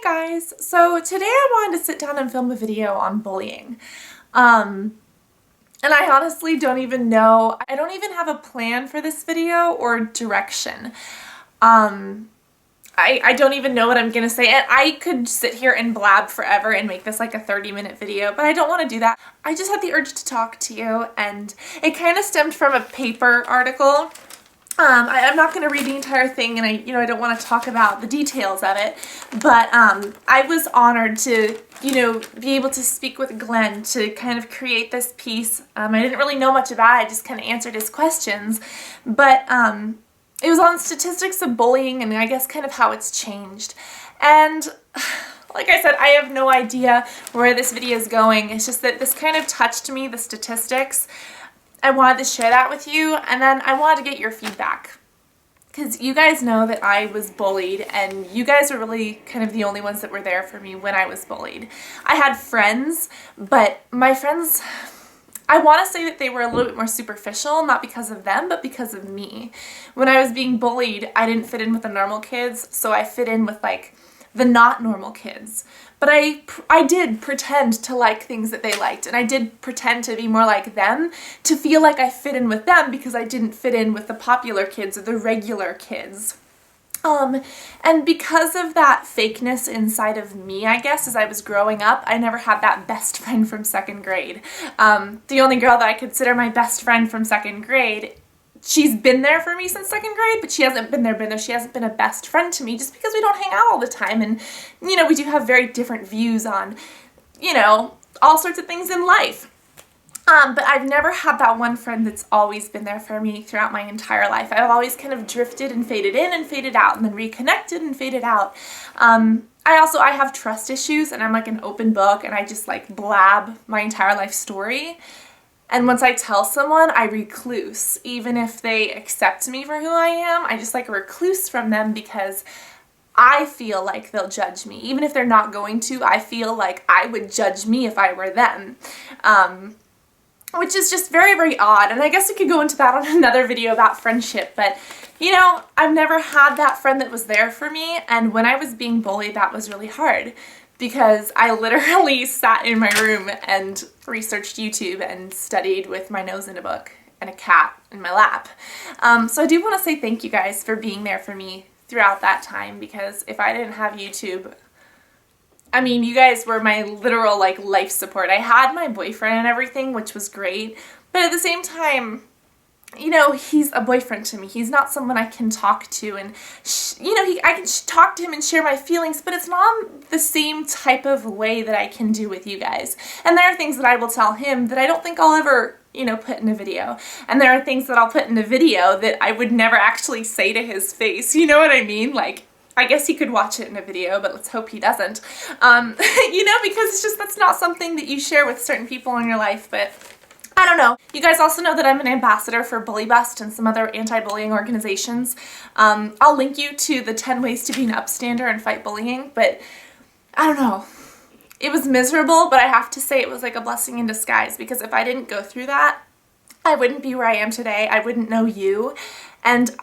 Guys, so today I wanted to sit down and film a video on bullying. And I honestly don't even know, I don't even have a plan for this video or direction. I don't even know what I'm gonna say, and I could sit here and blab forever and make this like a 30-minute video, but I don't want to do that. I just had the urge to talk to you, and it kind of stemmed from a paper article. I'm not going to read the entire thing, and I don't want to talk about the details of it, but I was honored to, be able to speak with Glenn to kind of create this piece. I didn't really know much about it, I just kind of answered his questions, but it was on statistics of bullying and I guess kind of how it's changed. And like I said, I have no idea where this video is going. It's just that this kind of touched me, the statistics. I wanted to share that with you, and then I wanted to get your feedback. Because you guys know that I was bullied, and you guys are really kind of the only ones that were there for me when I was bullied. I had friends, but my friends, I want to say that they were a little bit more superficial, not because of them, but because of me. When I was being bullied, I didn't fit in with the normal kids, so I fit in with like the not normal kids. But I did pretend to like things that they liked, and I did pretend to be more like them, to feel like I fit in with them because I didn't fit in with the popular kids or the regular kids. And because of that fakeness inside of me, I guess, as I was growing up, I never had that best friend from second grade. The only girl that I consider my best friend from second grade, she's been there for me since second grade, but she hasn't been there. She hasn't been a best friend to me just because we don't hang out all the time. And, we do have very different views on, all sorts of things in life. But I've never had that one friend that's always been there for me throughout my entire life. I've always kind of drifted and faded in and faded out and then reconnected and faded out. I have trust issues, and I'm like an open book, and I just like blab my entire life story. And once I tell someone, I recluse. Even if they accept me for who I am, I just like recluse from them because I feel like they'll judge me. Even if they're not going to, I feel like I would judge me if I were them. Which is just very, very odd. And I guess we could go into that on another video about friendship. But, I've never had that friend that was there for me. And when I was being bullied, that was really hard. Because I literally sat in my room and researched YouTube and studied with my nose in a book and a cat in my lap. So I do want to say thank you guys for being there for me throughout that time, because if I didn't have YouTube, you guys were my literal life support. I had my boyfriend and everything, which was great, but at the same time, he's a boyfriend to me. He's not someone I can talk to, and I can talk to him and share my feelings, but it's not the same type of way that I can do with you guys. And there are things that I will tell him that I don't think I'll ever, put in a video. And there are things that I'll put in a video that I would never actually say to his face. You know what I mean? I guess he could watch it in a video, but let's hope he doesn't. Because it's just, that's not something that you share with certain people in your life, but I don't know. You guys also know that I'm an ambassador for Bully Bust and some other anti-bullying organizations. I'll link you to the 10 ways to be an upstander and fight bullying, but I don't know. It was miserable, but I have to say it was like a blessing in disguise, because if I didn't go through that, I wouldn't be where I am today. I wouldn't know you, and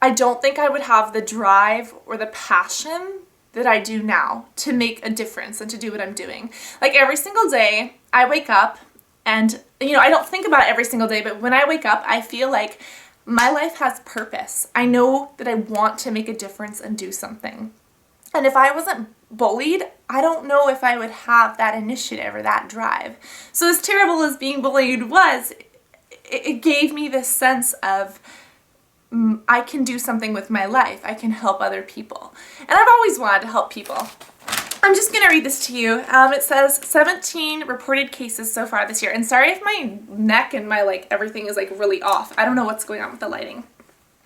I don't think I would have the drive or the passion that I do now to make a difference and to do what I'm doing. Like every single day, I wake up, and I don't think about it every single day, but when I wake up, I feel like my life has purpose. I know that I want to make a difference and do something. And if I wasn't bullied, I don't know if I would have that initiative or that drive. So as terrible as being bullied was, it gave me this sense of I can do something with my life. I can help other people. And I've always wanted to help people. I'm just going to read this to you. It says 17 reported cases so far this year. And sorry if my neck and my everything is really off. I don't know what's going on with the lighting.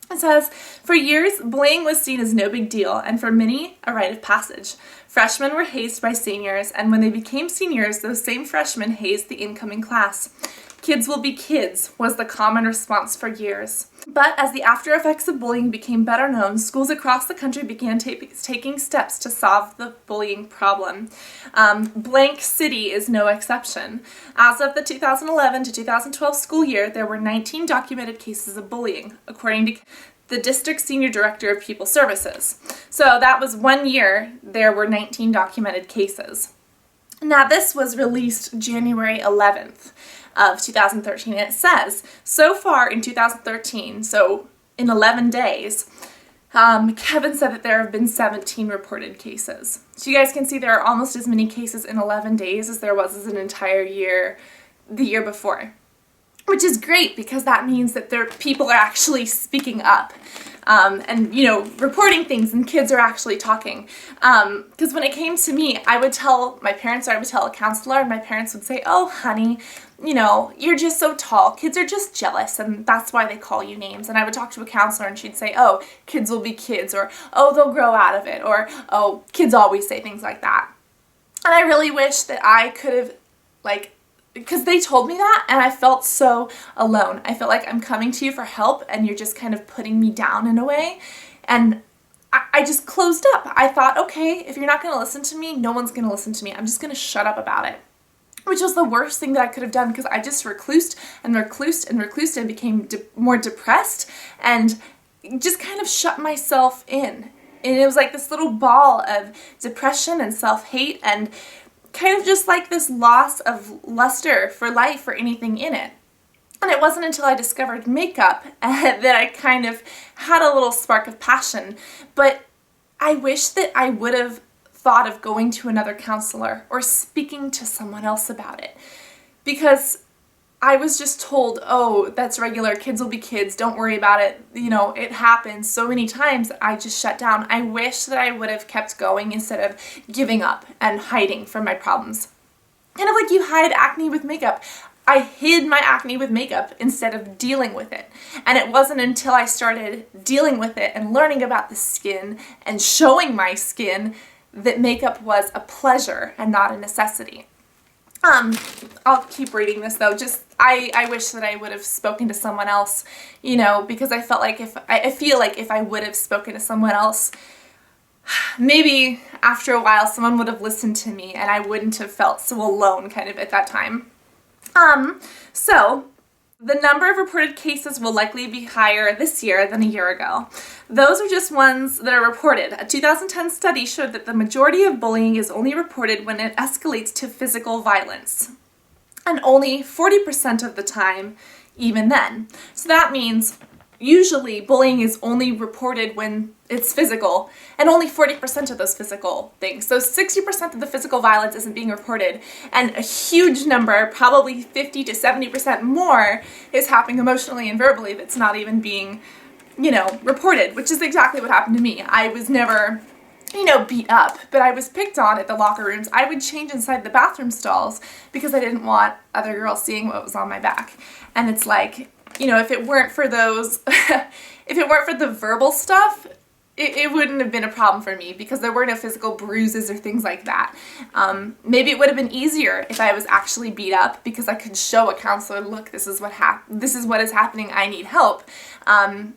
It says, for years, bullying was seen as no big deal, and for many, a rite of passage. Freshmen were hazed by seniors, and when they became seniors, those same freshmen hazed the incoming class. Kids will be kids was the common response for years. But as the after effects of bullying became better known, schools across the country began taking steps to solve the bullying problem. Blank City is no exception. As of the 2011 to 2012 school year, there were 19 documented cases of bullying. According to the district senior director of pupil services. So that was 1 year, there were 19 documented cases. Now this was released January 11th of 2013, and it says, so far in 2013, so in 11 days, Kevin said that there have been 17 reported cases. So you guys can see there are almost as many cases in 11 days as there was as an entire year the year before. Which is great because that means that people are actually speaking up and, you know, reporting things, and kids are actually talking. Because when it came to me, I would tell my parents, or I would tell a counselor, and my parents would say, oh, honey, you know, you're just so tall. Kids are just jealous, and that's why they call you names. And I would talk to a counselor, and she'd say, oh, kids will be kids, or oh, they'll grow out of it, or oh, kids always say things like that. And I really wish that I could have, like, because they told me that, and I felt so alone. I felt like I'm coming to you for help, and you're just kind of putting me down in a way. And I just closed up. I thought, okay, if you're not going to listen to me, no one's going to listen to me. I'm just going to shut up about it. Which was the worst thing that I could have done, because I just reclused and reclused and reclused and became more depressed and just kind of shut myself in. And it was like this little ball of depression and self-hate and kind of just like this loss of luster for life or anything in it. And it wasn't until I discovered makeup that I kind of had a little spark of passion. But I wish that I would have thought of going to another counselor or speaking to someone else about it. Because I was just told, oh, that's regular, kids will be kids, don't worry about it, you know, it happens so many times that I just shut down. I wish that I would have kept going instead of giving up and hiding from my problems. Kind of like you hide acne with makeup. I hid my acne with makeup instead of dealing with it. And it wasn't until I started dealing with it and learning about the skin and showing my skin that makeup was a pleasure and not a necessity. I'll keep reading this though. I wish that I would have spoken to someone else, you know, because I feel like if I would have spoken to someone else, maybe after a while someone would have listened to me and I wouldn't have felt so alone kind of at that time. So the number of reported cases will likely be higher this year than a year ago. Those are just ones that are reported. A 2010 study showed that the majority of bullying is only reported when it escalates to physical violence. And only 40% of the time, even then. So that means usually bullying is only reported when it's physical, and only 40% of those physical things. So 60% of the physical violence isn't being reported, and a huge number, probably 50 to 70% more, is happening emotionally and verbally that's not even being, you know, reported, which is exactly what happened to me. I was never, you know, beat up, but I was picked on at the locker rooms. I would change inside the bathroom stalls because I didn't want other girls seeing what was on my back. And it's like, you know, if it weren't for those, if it weren't for the verbal stuff, it wouldn't have been a problem for me because there were no physical bruises or things like that. Maybe it would have been easier if I was actually beat up because I could show a counselor, look, this is what is happening, I need help. But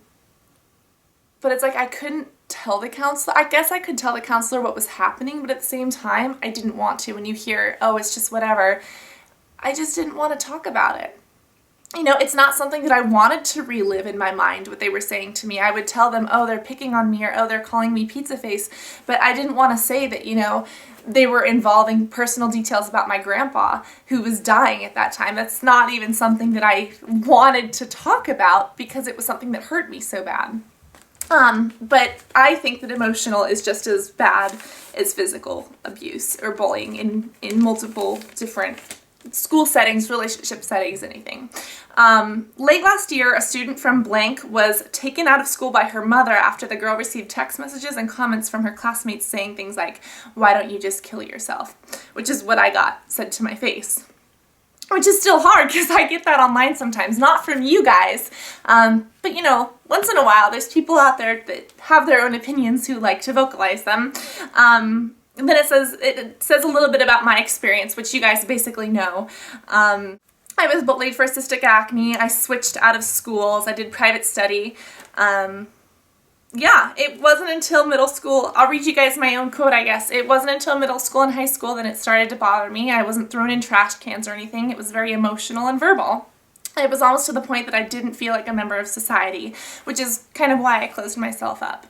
it's like I couldn't tell the counselor. I guess I could tell the counselor what was happening, but at the same time, I didn't want to. When you hear, oh, it's just whatever, I just didn't want to talk about it. You know, it's not something that I wanted to relive in my mind, what they were saying to me. I would tell them, oh, they're picking on me, or oh, they're calling me pizza face, but I didn't want to say that, you know, they were involving personal details about my grandpa who was dying at that time. That's not even something that I wanted to talk about because it was something that hurt me so bad. But I think that emotional is just as bad as physical abuse or bullying in multiple different school settings, relationship settings, anything. Late last year, a student from blank was taken out of school by her mother after the girl received text messages and comments from her classmates saying things like, why don't you just kill yourself? Which is what I got said to my face. Which is still hard because I get that online sometimes, not from you guys. But you know, once in a while, there's people out there that have their own opinions who like to vocalize them. And then it says a little bit about my experience, which you guys basically know. I was bullied for cystic acne. I switched out of schools. I did private study. Yeah, it wasn't until middle school. I'll read you guys my own quote, I guess. It wasn't until middle school and high school that it started to bother me. I wasn't thrown in trash cans or anything. It was very emotional and verbal. It was almost to the point that I didn't feel like a member of society, which is kind of why I closed myself up.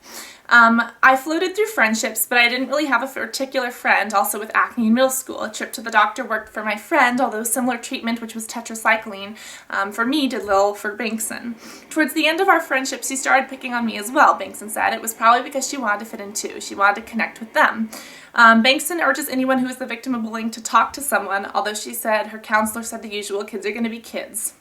I floated through friendships, but I didn't really have a particular friend, also with acne in middle school. A trip to the doctor worked for my friend, although similar treatment, which was tetracycline, for me did little for Bankson. Towards the end of our friendship, she started picking on me as well, Bankson said. It was probably because she wanted to fit in too. She wanted to connect with them. Bankson urges anyone who is the victim of bullying to talk to someone, although she said her counselor said the usual, kids are going to be kids.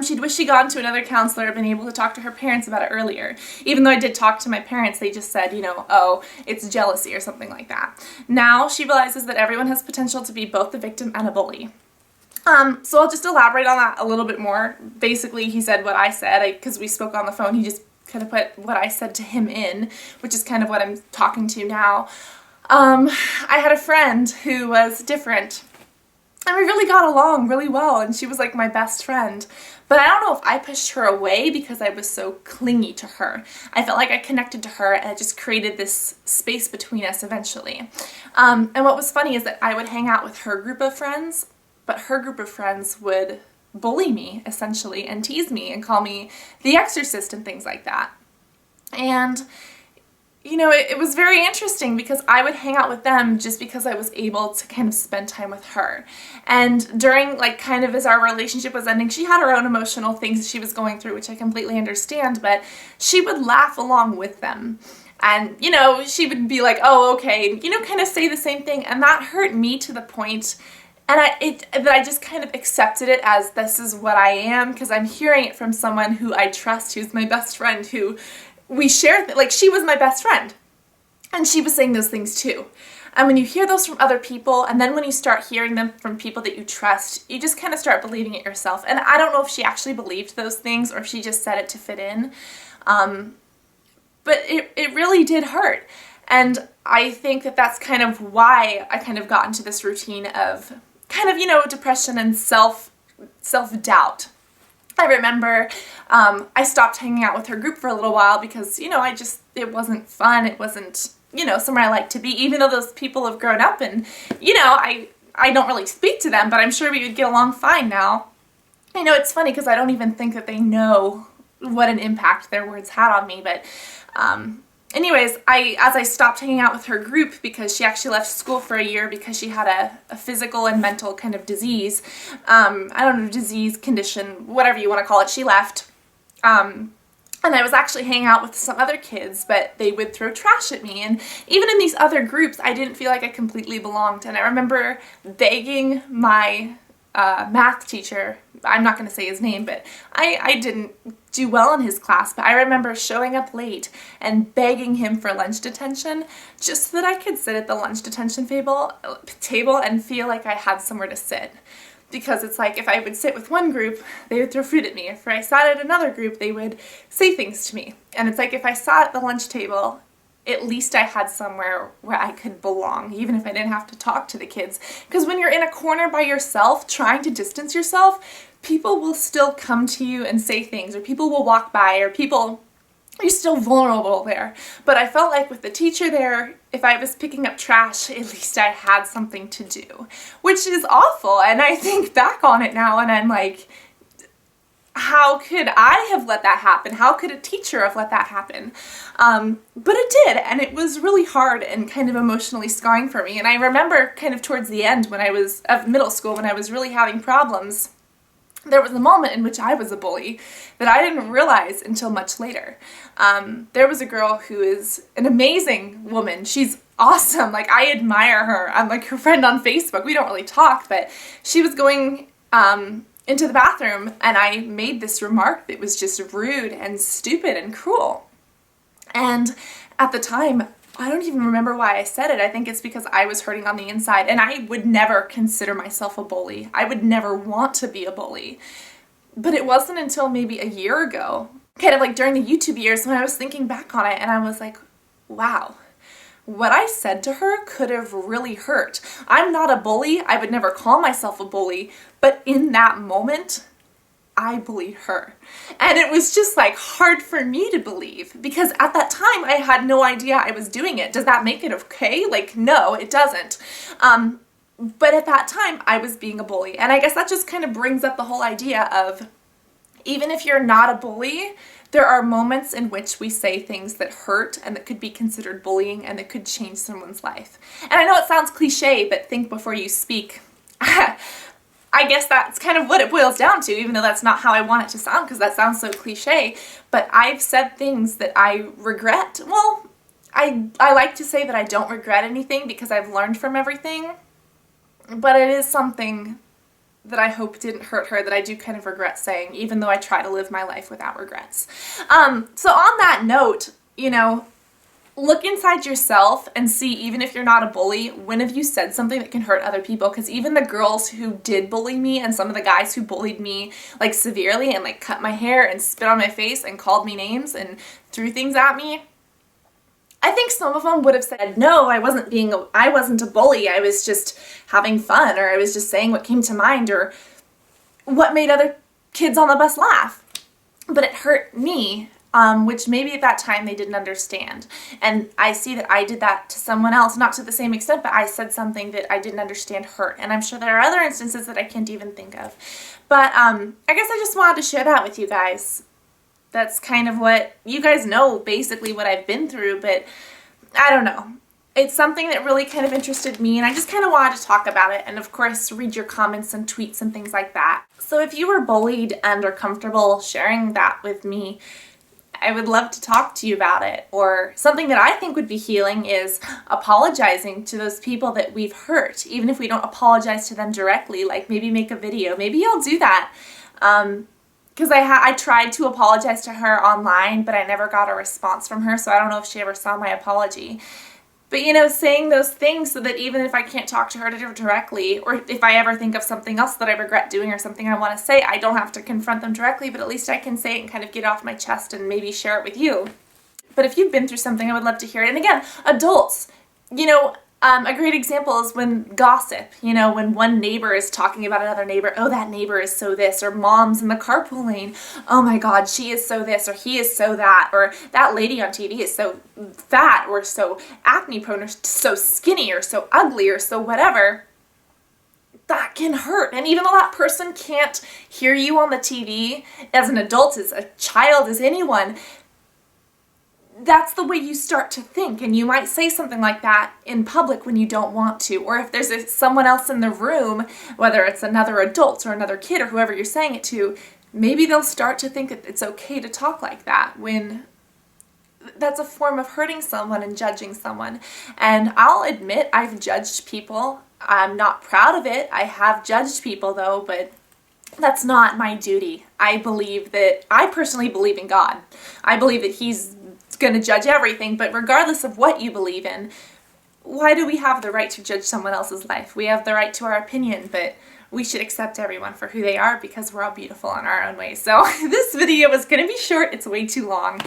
She'd wish she'd gone to another counselor or been able to talk to her parents about it earlier. Even though I did talk to my parents, they just said, oh, it's jealousy or something like that. Now she realizes that everyone has potential to be both the victim and a bully. So I'll just elaborate on that a little bit more. Basically, he said what I said, because we spoke on the phone. He just kind of put what I said to him in, which is kind of what I'm talking to now. I had a friend who was different. And we really got along really well, and she was like my best friend. But I don't know if I pushed her away because I was so clingy to her. I felt like I connected to her, and it just created this space between us eventually. And what was funny is that I would hang out with her group of friends, but her group of friends would bully me, essentially, and tease me and call me the exorcist and things like that. And it was very interesting because I would hang out with them just because I was able to kind of spend time with her. And during, kind of as our relationship was ending, she had her own emotional things that she was going through, which I completely understand, but she would laugh along with them. And, she would be like, oh, okay, kind of say the same thing. And that hurt me to the point, and that I just kind of accepted it as this is what I am, because I'm hearing it from someone who I trust, who's my best friend, who we shared, she was my best friend, and she was saying those things too. And when you hear those from other people, and then when you start hearing them from people that you trust, you just kind of start believing it yourself. And I don't know if she actually believed those things or if she just said it to fit in, but it really did hurt. And I think that that's kind of why I kind of got into this routine of kind of, depression and self-doubt. I remember I stopped hanging out with her group for a little while because, it wasn't fun. It wasn't, somewhere I like to be, even though those people have grown up and, I don't really speak to them, but I'm sure we would get along fine now. It's funny because I don't even think that they know what an impact their words had on me, but anyways, as I stopped hanging out with her group because she actually left school for a year because she had a physical and mental kind of disease, I don't know, disease, condition, whatever you want to call it, she left. And I was actually hanging out with some other kids, but they would throw trash at me. And even in these other groups, I didn't feel like I completely belonged. And I remember begging my math teacher, I'm not going to say his name, but I didn't do well in his class, but I remember showing up late and begging him for lunch detention just so that I could sit at the lunch detention table and feel like I had somewhere to sit. Because it's like if I would sit with one group, they would throw fruit at me. If I sat at another group, they would say things to me. And it's like if I sat at the lunch table, at least I had somewhere where I could belong, even if I didn't have to talk to the kids. Because when you're in a corner by yourself, trying to distance yourself, people will still come to you and say things, or people will walk by, or you're still vulnerable there. But I felt like with the teacher there, if I was picking up trash, at least I had something to do, which is awful. And I think back on it now and I'm like, how could I have let that happen? How could a teacher have let that happen? But it did, and it was really hard and kind of emotionally scarring for me. And I remember kind of towards the end when I was of middle school, when I was really having problems, there was a moment in which I was a bully that I didn't realize until much later. There was a girl who is an amazing woman. She's awesome. I admire her. I'm her friend on Facebook. We don't really talk, but she was going into the bathroom and I made this remark that was just rude and stupid and cruel. And at the time, I don't even remember why I said it. I think it's because I was hurting on the inside, and I would never consider myself a bully. I would never want to be a bully. But it wasn't until maybe a year ago, kind of during the YouTube years, when I was thinking back on it and I was like, wow, what I said to her could have really hurt. I'm not a bully. I would never call myself a bully, but in that moment, I bullied her. And it was just hard for me to believe because at that time I had no idea I was doing it. Does that make it okay? No, it doesn't. But at that time I was being a bully. And I guess that just kind of brings up the whole idea of Even if you're not a bully, there are moments in which we say things that hurt and that could be considered bullying and that could change someone's life. And I know it sounds cliche, but think before you speak. I guess that's kind of what it boils down to, even though that's not how I want it to sound, because that sounds so cliche. But I've said things that I regret. Well, I like to say that I don't regret anything because I've learned from everything. But it is something that I hope didn't hurt her that I do kind of regret saying, even though I try to live my life without regrets. So on that note, you know, look inside yourself and see, even if you're not a bully, when have you said something that can hurt other people? Because even the girls who did bully me and some of the guys who bullied me like severely and like cut my hair and spit on my face and called me names and threw things at me, I think some of them would have said, no, I wasn't a bully, I was just having fun, or I was just saying what came to mind, or what made other kids on the bus laugh. But it hurt me, which maybe at that time they didn't understand. And I see that I did that to someone else, not to the same extent, but I said something that I didn't understand hurt. And I'm sure there are other instances that I can't even think of. But I guess I just wanted to share that with you guys. That's kind of what, you guys know basically what I've been through, but I don't know. It's something that really kind of interested me, and I just kind of wanted to talk about it, and of course read your comments and tweets and things like that. So if you were bullied and are comfortable sharing that with me, I would love to talk to you about it. Or something that I think would be healing is apologizing to those people that we've hurt, even if we don't apologize to them directly, like maybe make a video. Maybe I'll do that. Because I tried to apologize to her online, but I never got a response from her, so I don't know if she ever saw my apology. But, you know, saying those things so that even if I can't talk to her directly, or if I ever think of something else that I regret doing or something I want to say, I don't have to confront them directly, but at least I can say it and kind of get it off my chest and maybe share it with you. But if you've been through something, I would love to hear it. And again, adults, you know, a great example is when gossip, you know, when one neighbor is talking about another neighbor, oh, that neighbor is so this, or moms in the carpool lane, oh my God, she is so this, or he is so that, or that lady on TV is so fat, or so acne prone, or so skinny, or so ugly, or so whatever. That can hurt. And even though that person can't hear you on the TV, as an adult, as a child, as anyone, that's the way you start to think, and you might say something like that in public when you don't want to, or if there's someone else in the room, whether it's another adult or another kid or whoever you're saying it to, maybe they'll start to think that it's okay to talk like that, when that's a form of hurting someone and judging someone. And I'll admit I've judged people. I'm not proud of it. I have judged people though, but that's not my duty. I personally believe in God. I believe that He's going to judge everything, but regardless of what you believe in, why do we have the right to judge someone else's life? We have the right to our opinion, but we should accept everyone for who they are because we're all beautiful in our own ways. So this video is going to be short. It's way too long.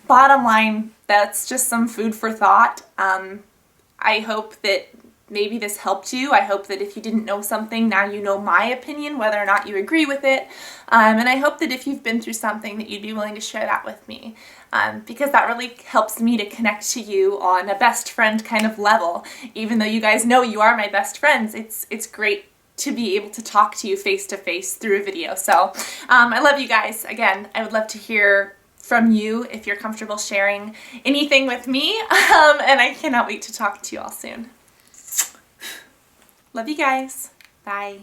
Bottom line, that's just some food for thought. I hope that maybe this helped you. I hope that if you didn't know something, now you know my opinion, whether or not you agree with it. And I hope that if you've been through something that you'd be willing to share that with me. Because that really helps me to connect to you on a best friend kind of level. Even though you guys know you are my best friends, it's great to be able to talk to you face to face through a video. So I love you guys. Again, I would love to hear from you if you're comfortable sharing anything with me. And I cannot wait to talk to you all soon. Love you guys. Bye.